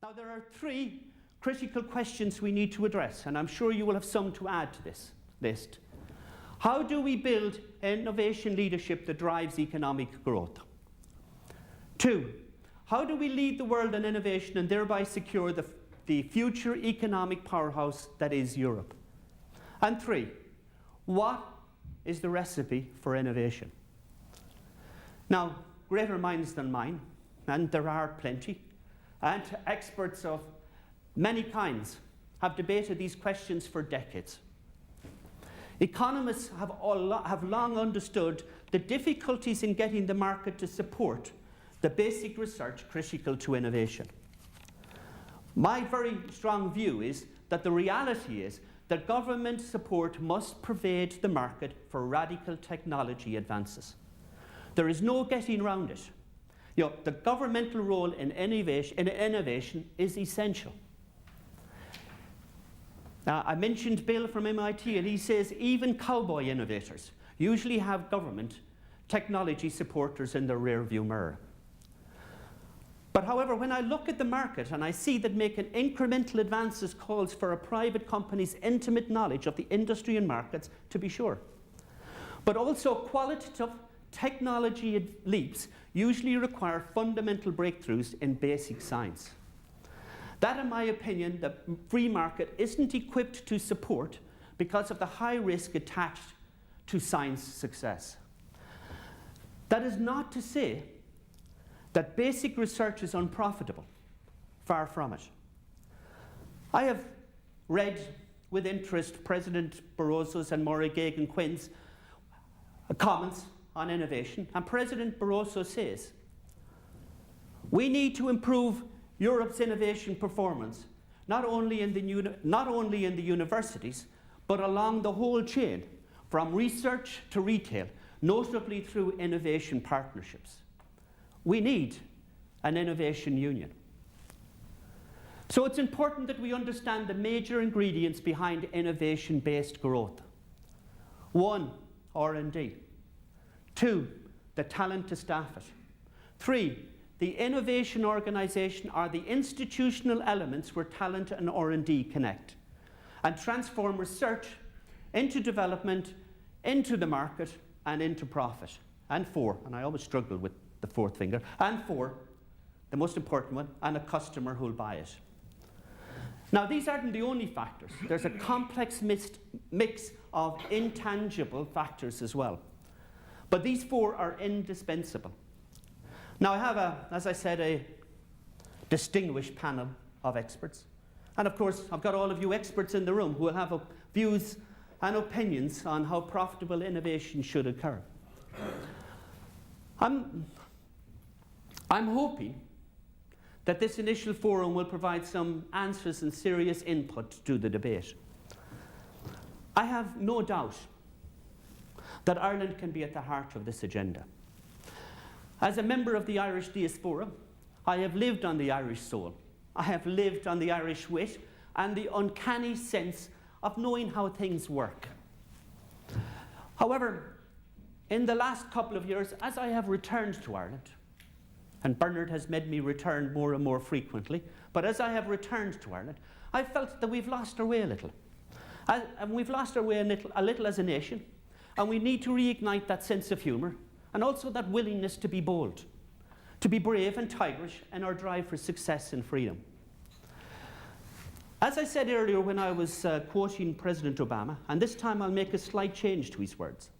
Now, there are three critical questions we need to address, and I'm sure you will have some to add to this list. How do we build innovation leadership that drives economic growth? 2, how do we lead the world in innovation and thereby secure the future economic powerhouse that is Europe? And 3, what is the recipe for innovation? Now, greater minds than mine, and there are plenty, and experts of many kinds have debated these questions for decades. Economists have long understood the difficulties in getting the market to support the basic research critical to innovation. My very strong view is that the reality is that government support must pervade the market for radical technology advances. There is no getting around it. The governmental role in innovation is essential. I mentioned Bill from MIT, and he says even cowboy innovators usually have government technology supporters in their rear-view mirror. But however, when I look at the market and I see that making incremental advances calls for a private company's intimate knowledge of the industry and markets, to be sure, but also qualitative technology leaps usually require fundamental breakthroughs in basic science. That, in my opinion, the free market isn't equipped to support because of the high risk attached to science success. That is not to say that basic research is unprofitable. Far from it. I have read with interest President Barroso's and Maurice Duffy's comments on innovation, and President Barroso says, we need to improve Europe's innovation performance, not only in the universities, but along the whole chain, from research to retail, notably through innovation partnerships. We need an innovation union. So it's important that we understand the major ingredients behind innovation-based growth. 1, R&D. 2, the talent to staff it. 3, the innovation organisation are the institutional elements where talent and R&D connect and transform research into development, into the market, and into profit. And 4, and I always struggle with the fourth finger, and 4, the most important one, and a customer who'll buy it. Now, these aren't the only factors. There's a complex mix of intangible factors as well. But these 4 are indispensable. Now, I have, as I said, a distinguished panel of experts. And of course, I've got all of you experts in the room who will have views and opinions on how profitable innovation should occur. I'm hoping that this initial forum will provide some answers and serious input to the debate. I have no doubt that Ireland can be at the heart of this agenda. As a member of the Irish diaspora, I have lived on the Irish soul. I have lived on the Irish wit and the uncanny sense of knowing how things work. However, in the last couple of years, as I have returned to Ireland, and Bernard has made me return more and more frequently, but as I have returned to Ireland, I felt that we've lost our way a little. And we've lost our way a little as a nation, and we need to reignite that sense of humour, and also that willingness to be bold, to be brave and tigerish in our drive for success and freedom. As I said earlier when I was quoting President Obama, and this time I'll make a slight change to his words.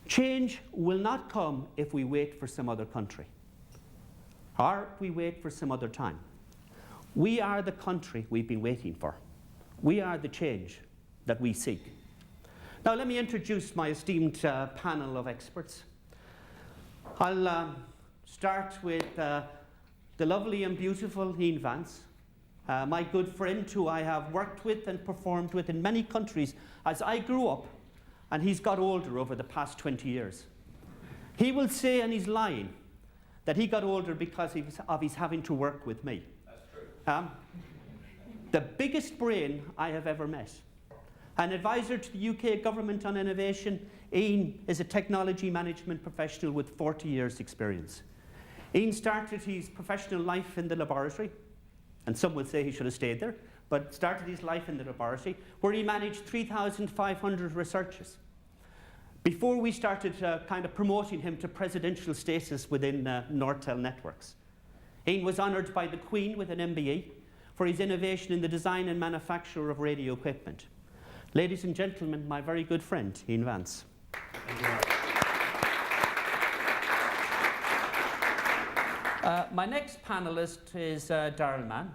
Change will not come if we wait for some other country, or if we wait for some other time. We are the country we've been waiting for. We are the change that we seek. Now let me introduce my esteemed panel of experts. I'll start with the lovely and beautiful Ian Vance, my good friend who I have worked with and performed with in many countries as I grew up, and he's got older over the past 20 years. He will say, and he's lying, that he got older because of his having to work with me. That's true. The biggest brain I have ever met. An advisor to the UK government on innovation, Ian is a technology management professional with 40 years experience. Ian started his professional life in the laboratory. and some would say he should have stayed there, but started his life in the laboratory, where he managed 3,500 researchers. Before we started kind of promoting him to presidential status within Nortel networks. Ian was honoured by the Queen with an MBE for his innovation in the design and manufacture of radio equipment. Ladies and gentlemen, my very good friend, Ian Vance. Thank you. My next panellist is Darrell Mann.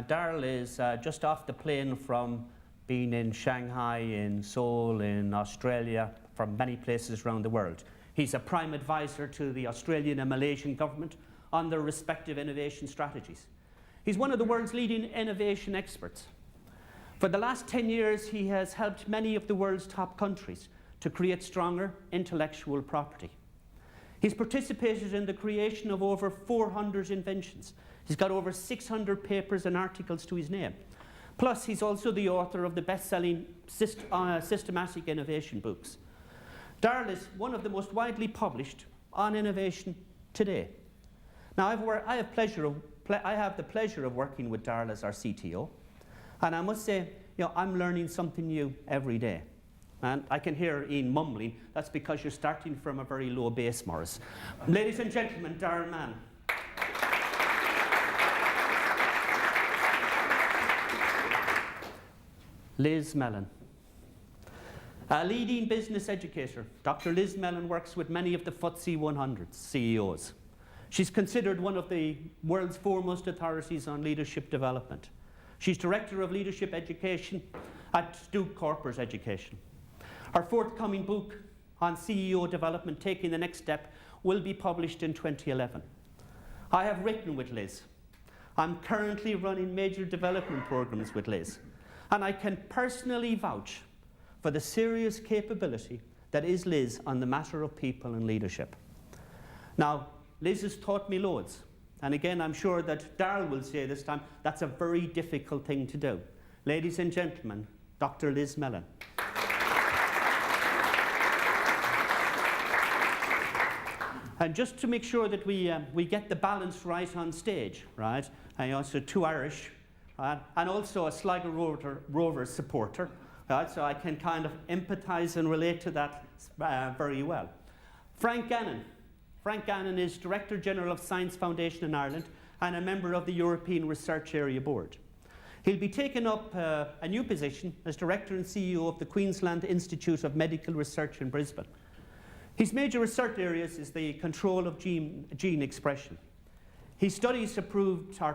Darrell is just off the plane from being in Shanghai, in Seoul, in Australia, from many places around the world. He's a prime advisor to the Australian and Malaysian government on their respective innovation strategies. He's one of the world's leading innovation experts. For the last 10 years, he has helped many of the world's top countries to create stronger intellectual property. He's participated in the creation of over 400 inventions. He's got over 600 papers and articles to his name. Plus, he's also the author of the best-selling systematic innovation books. Darrell is one of the most widely published on innovation today. Now, I have the pleasure of working with Darrell as our CTO, and I must say, I'm learning something new every day. And I can hear Ian mumbling. That's because you're starting from a very low base, Maurice. Ladies and gentlemen, Darrell Mann. Liz Mellon. A leading business educator, Dr. Liz Mellon works with many of the FTSE 100 CEOs. She's considered one of the world's foremost authorities on leadership development. She's Director of Leadership Education at Duke Corporate Education. Her forthcoming book on CEO development, Taking the Next Step, will be published in 2011. I have written with Liz. I'm currently running major development programs with Liz, and I can personally vouch for the serious capability that is Liz on the matter of people and leadership. Now, Liz has taught me loads, and again, I'm sure that Darrell will say this time, that's a very difficult thing to do. Ladies and gentlemen, Dr. Liz Mellon. And just to make sure that we get the balance right on stage, right? I also two Irish, and also a Sligo Rovers supporter, right? So I can kind of empathise and relate to that very well. Frank Gannon. Frank Gannon is Director General of Science Foundation in Ireland and a member of the European Research Area Board. He'll be taking up a new position as Director and CEO of the Queensland Institute of Medical Research in Brisbane. His major research areas is the control of gene expression. His studies have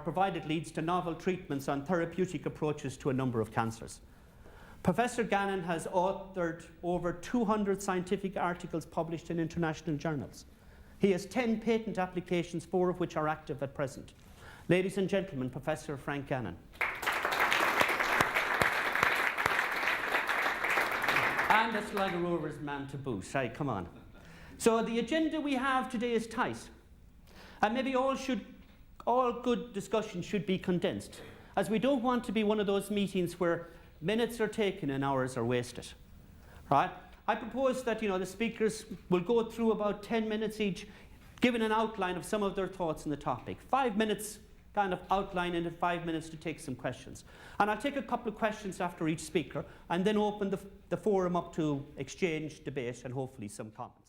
provided leads to novel treatments on therapeutic approaches to a number of cancers. Professor Gannon has authored over 200 scientific articles published in international journals. He has 10 patent applications, 4 of which are active at present. Ladies and gentlemen, Professor Frank Gannon. And a Sligo Rovers man to boot. Hey, come on. So the agenda we have today is tight. And maybe all good discussion should be condensed, as we don't want to be one of those meetings where minutes are taken and hours are wasted. Right? I propose that the speakers will go through about 10 minutes each, giving an outline of some of their thoughts on the topic. 5 minutes kind of outline and 5 minutes to take some questions. And I'll take a couple of questions after each speaker and then open the forum up to exchange, debate, and hopefully some comments.